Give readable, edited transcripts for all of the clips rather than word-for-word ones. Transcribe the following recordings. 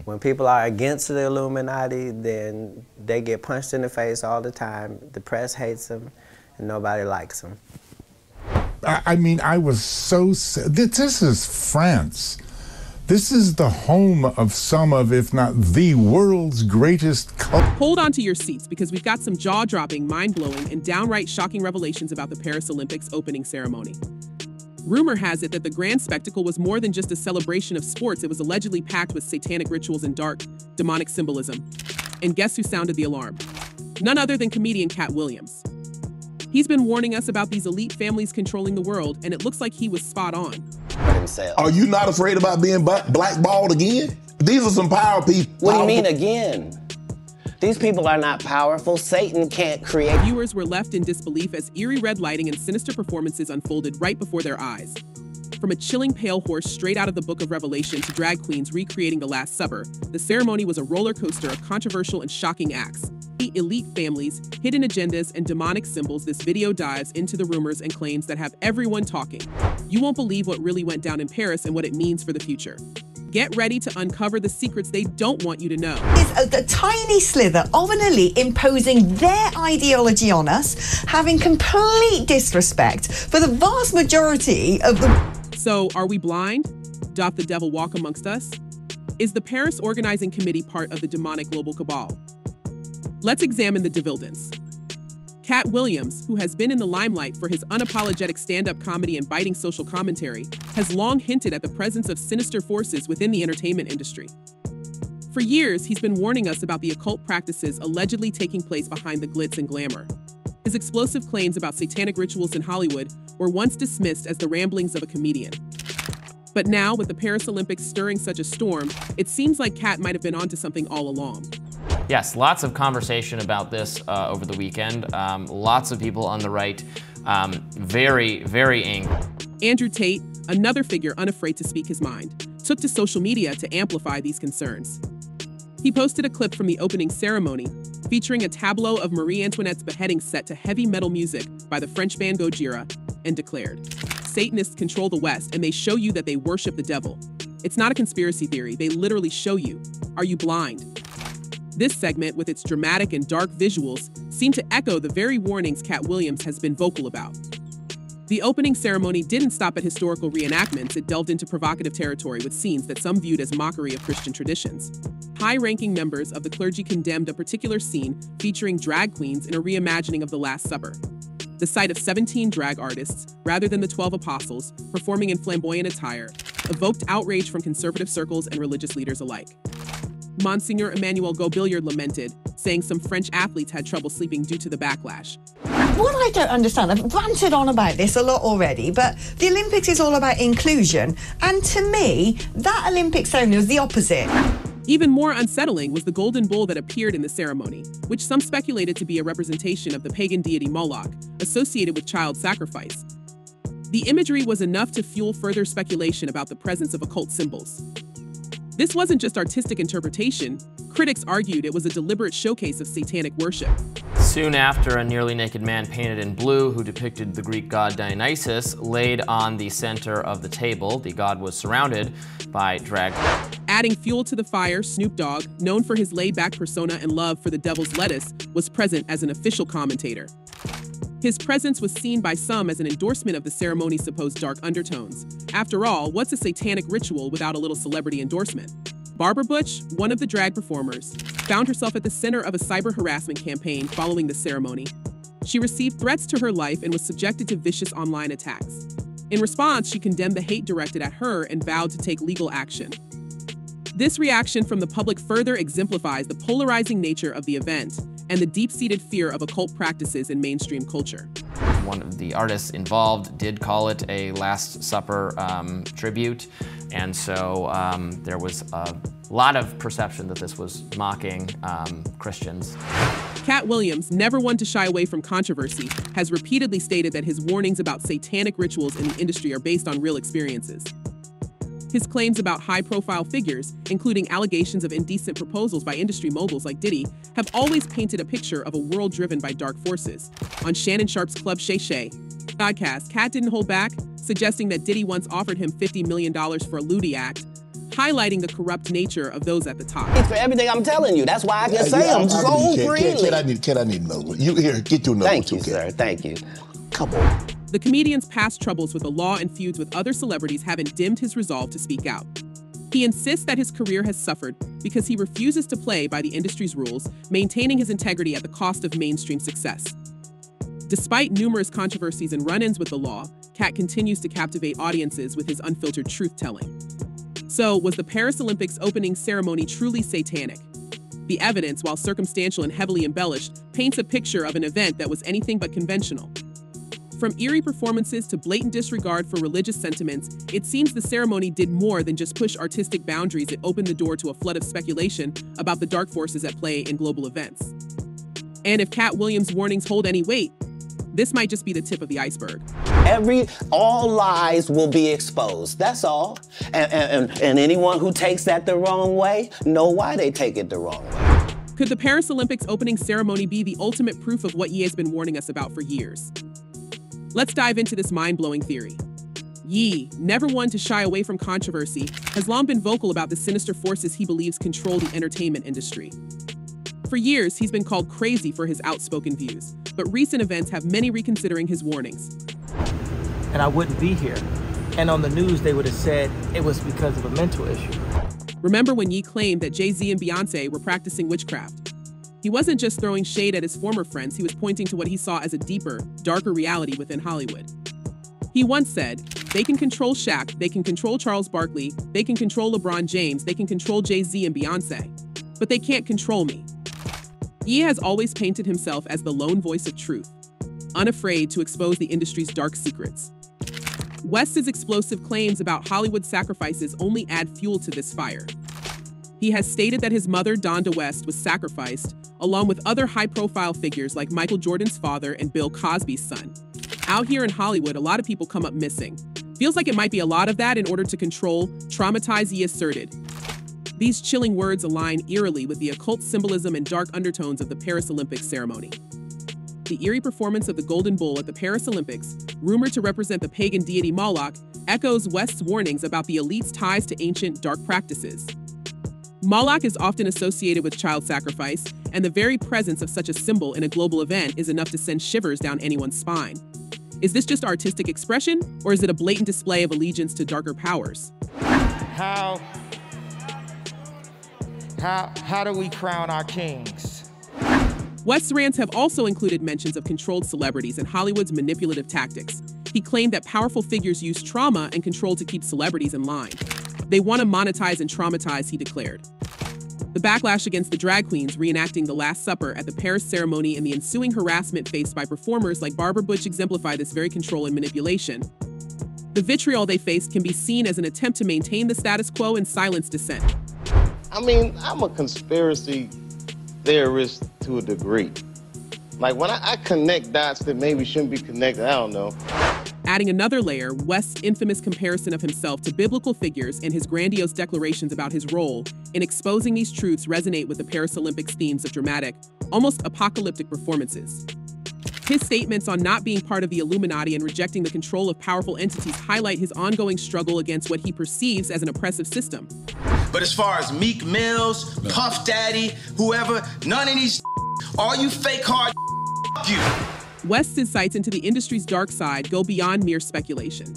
When people are against the Illuminati, then they get punched in the face all the time. The press hates them, and nobody likes them. I mean, I was so sad. This is France. This is the home of some of, if not the world's greatest cult. Hold on to your seats, because we've got some jaw-dropping, mind-blowing, and downright shocking revelations about the Paris Olympics opening ceremony. Rumor has it that the grand spectacle was more than just a celebration of sports. It was allegedly packed with satanic rituals and dark, demonic symbolism. And guess who sounded the alarm? None other than comedian Katt Williams. He's been warning us about these elite families controlling the world, and it looks like he was spot on. Are you not afraid about being blackballed again? These are some power people. What do you mean again? These people are not powerful. Satan can't create. Viewers were left in disbelief as eerie red lighting and sinister performances unfolded right before their eyes. From a chilling pale horse straight out of the Book of Revelation to drag queens recreating the Last Supper, the ceremony was a roller coaster of controversial and shocking acts. Elite families, hidden agendas, and demonic symbols, this video dives into the rumors and claims that have everyone talking. You won't believe what really went down in Paris and what it means for the future. Get ready to uncover the secrets they don't want you to know. It's a tiny slither of an elite imposing their ideology on us, having complete disrespect for the vast majority of the... So, are we blind? Doth the devil walk amongst us? Is the Paris Organizing Committee part of the demonic global cabal? Let's examine the DeVildens. Katt Williams, who has been in the limelight for his unapologetic stand-up comedy and biting social commentary, has long hinted at the presence of sinister forces within the entertainment industry. For years, he's been warning us about the occult practices allegedly taking place behind the glitz and glamour. His explosive claims about satanic rituals in Hollywood were once dismissed as the ramblings of a comedian. But now, with the Paris Olympics stirring such a storm, it seems like Katt might have been onto something all along. Yes, lots of conversation about this over the weekend. Lots of people on the right, very, very angry. Andrew Tate, another figure unafraid to speak his mind, took to social media to amplify these concerns. He posted a clip from the opening ceremony featuring a tableau of Marie Antoinette's beheading set to heavy metal music by the French band Gojira, and declared, "Satanists control the West, and they show you that they worship the devil. It's not a conspiracy theory, they literally show you. Are you blind?" This segment, with its dramatic and dark visuals, seemed to echo the very warnings Katt Williams has been vocal about. The opening ceremony didn't stop at historical reenactments. It delved into provocative territory with scenes that some viewed as mockery of Christian traditions. High-ranking members of the clergy condemned a particular scene featuring drag queens in a reimagining of the Last Supper. The sight of 17 drag artists, rather than the 12 apostles, performing in flamboyant attire, evoked outrage from conservative circles and religious leaders alike. Monsignor Emmanuel Gobilliard lamented, saying some French athletes had trouble sleeping due to the backlash. What I don't understand, I've ranted on about this a lot already, but the Olympics is all about inclusion, and to me, that Olympic ceremony was the opposite. Even more unsettling was the golden bull that appeared in the ceremony, which some speculated to be a representation of the pagan deity Moloch, associated with child sacrifice. The imagery was enough to fuel further speculation about the presence of occult symbols. This wasn't just artistic interpretation. Critics argued it was a deliberate showcase of satanic worship. Soon after, a nearly naked man painted in blue who depicted the Greek god Dionysus laid on the center of the table. The god was surrounded by drag. Adding fuel to the fire, Snoop Dogg, known for his laid-back persona and love for the devil's lettuce, was present as an official commentator. His presence was seen by some as an endorsement of the ceremony's supposed dark undertones. After all, what's a satanic ritual without a little celebrity endorsement? Barbara Butch, one of the drag performers, found herself at the center of a cyber harassment campaign following the ceremony. She received threats to her life and was subjected to vicious online attacks. In response, she condemned the hate directed at her and vowed to take legal action. This reaction from the public further exemplifies the polarizing nature of the event and the deep-seated fear of occult practices in mainstream culture. One of the artists involved did call it a Last Supper tribute, and so there was a lot of perception that this was mocking Christians. Katt Williams, never one to shy away from controversy, has repeatedly stated that his warnings about satanic rituals in the industry are based on real experiences. His claims about high-profile figures, including allegations of indecent proposals by industry moguls like Diddy, have always painted a picture of a world driven by dark forces. On Shannon Sharpe's Club Shay Shay podcast, Katt didn't hold back, suggesting that Diddy once offered him $50 million for a Ludi act, highlighting the corrupt nature of those at the top. For everything I'm telling you, that's why I can say them so freely. Kid, I need another one. You here? Get you another one too, Thank you, sir. Thank you. Come on. The comedian's past troubles with the law and feuds with other celebrities haven't dimmed his resolve to speak out. He insists that his career has suffered because he refuses to play by the industry's rules, maintaining his integrity at the cost of mainstream success. Despite numerous controversies and run-ins with the law, Katt continues to captivate audiences with his unfiltered truth-telling. So, was the Paris Olympics opening ceremony truly satanic? The evidence, while circumstantial and heavily embellished, paints a picture of an event that was anything but conventional. From eerie performances to blatant disregard for religious sentiments, it seems the ceremony did more than just push artistic boundaries. It opened the door to a flood of speculation about the dark forces at play in global events. And if Katt Williams' warnings hold any weight, this might just be the tip of the iceberg. All lies will be exposed, that's all. And anyone who takes that the wrong way, know why they take it the wrong way. Could the Paris Olympics opening ceremony be the ultimate proof of what Ye has been warning us about for years? Let's dive into this mind-blowing theory. Ye, never one to shy away from controversy, has long been vocal about the sinister forces he believes control the entertainment industry. For years, he's been called crazy for his outspoken views, but recent events have many reconsidering his warnings. And I wouldn't be here. And on the news, they would have said it was because of a mental issue. Remember when Ye claimed that Jay-Z and Beyonce were practicing witchcraft? He wasn't just throwing shade at his former friends, he was pointing to what he saw as a deeper, darker reality within Hollywood. He once said, "They can control Shaq, they can control Charles Barkley, they can control LeBron James, they can control Jay-Z and Beyonce, but they can't control me." Ye has always painted himself as the lone voice of truth, unafraid to expose the industry's dark secrets. West's explosive claims about Hollywood sacrifices only add fuel to this fire. He has stated that his mother, Donda West, was sacrificed, along with other high-profile figures like Michael Jordan's father and Bill Cosby's son. Out here in Hollywood, a lot of people come up missing. Feels like it might be a lot of that in order to control, traumatize, Ye asserted. These chilling words align eerily with the occult symbolism and dark undertones of the Paris Olympics ceremony. The eerie performance of the Golden Bull at the Paris Olympics, rumored to represent the pagan deity Moloch, echoes West's warnings about the elite's ties to ancient dark practices. Moloch is often associated with child sacrifice, and the very presence of such a symbol in a global event is enough to send shivers down anyone's spine. Is this just artistic expression, or is it a blatant display of allegiance to darker powers? How do we crown our kings? West's rants have also included mentions of controlled celebrities and Hollywood's manipulative tactics. He claimed that powerful figures use trauma and control to keep celebrities in line. They want to monetize and traumatize, he declared. The backlash against the drag queens reenacting the Last Supper at the Paris ceremony and the ensuing harassment faced by performers like Barbara Bush exemplify this very control and manipulation. The vitriol they faced can be seen as an attempt to maintain the status quo and silence dissent. I mean, I'm a conspiracy theorist to a degree. Like, when I connect dots that maybe shouldn't be connected, I don't know. Adding another layer, West's infamous comparison of himself to biblical figures and his grandiose declarations about his role in exposing these truths resonate with the Paris Olympics themes of dramatic, almost apocalyptic performances. His statements on not being part of the Illuminati and rejecting the control of powerful entities highlight his ongoing struggle against what he perceives as an oppressive system. But as far as Meek Mills, Puff Daddy, whoever, none of these, all you fake hard, you. West's insights into the industry's dark side go beyond mere speculation.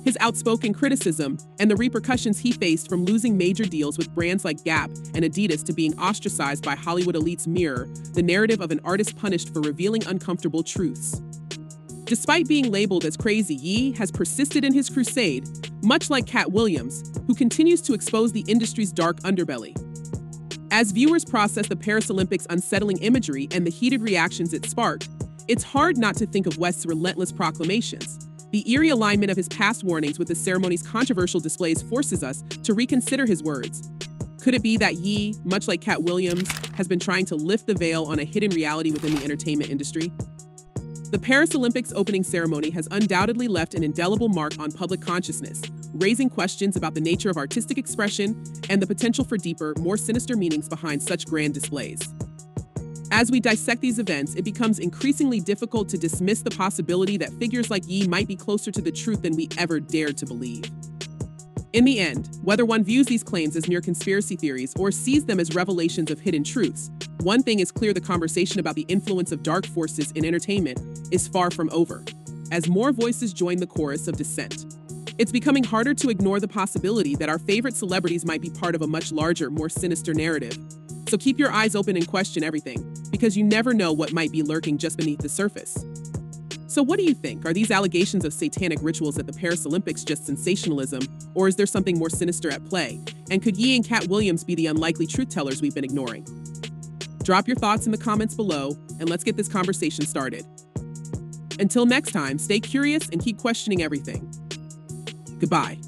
His outspoken criticism and the repercussions he faced from losing major deals with brands like Gap and Adidas to being ostracized by Hollywood elites mirror the narrative of an artist punished for revealing uncomfortable truths. Despite being labeled as crazy, Ye has persisted in his crusade, much like Katt Williams, who continues to expose the industry's dark underbelly. As viewers process the Paris Olympics' unsettling imagery and the heated reactions it sparked, it's hard not to think of West's relentless proclamations. The eerie alignment of his past warnings with the ceremony's controversial displays forces us to reconsider his words. Could it be that Ye, much like Katt Williams, has been trying to lift the veil on a hidden reality within the entertainment industry? The Paris Olympics opening ceremony has undoubtedly left an indelible mark on public consciousness, raising questions about the nature of artistic expression and the potential for deeper, more sinister meanings behind such grand displays. As we dissect these events, it becomes increasingly difficult to dismiss the possibility that figures like Ye might be closer to the truth than we ever dared to believe. In the end, whether one views these claims as mere conspiracy theories or sees them as revelations of hidden truths, one thing is clear: the conversation about the influence of dark forces in entertainment is far from over. As more voices join the chorus of dissent, it's becoming harder to ignore the possibility that our favorite celebrities might be part of a much larger, more sinister narrative. So keep your eyes open and question everything, because you never know what might be lurking just beneath the surface. So what do you think? Are these allegations of satanic rituals at the Paris Olympics just sensationalism, or is there something more sinister at play? And could Ye and Katt Williams be the unlikely truth tellers we've been ignoring? Drop your thoughts in the comments below, and let's get this conversation started. Until next time, stay curious and keep questioning everything. Goodbye.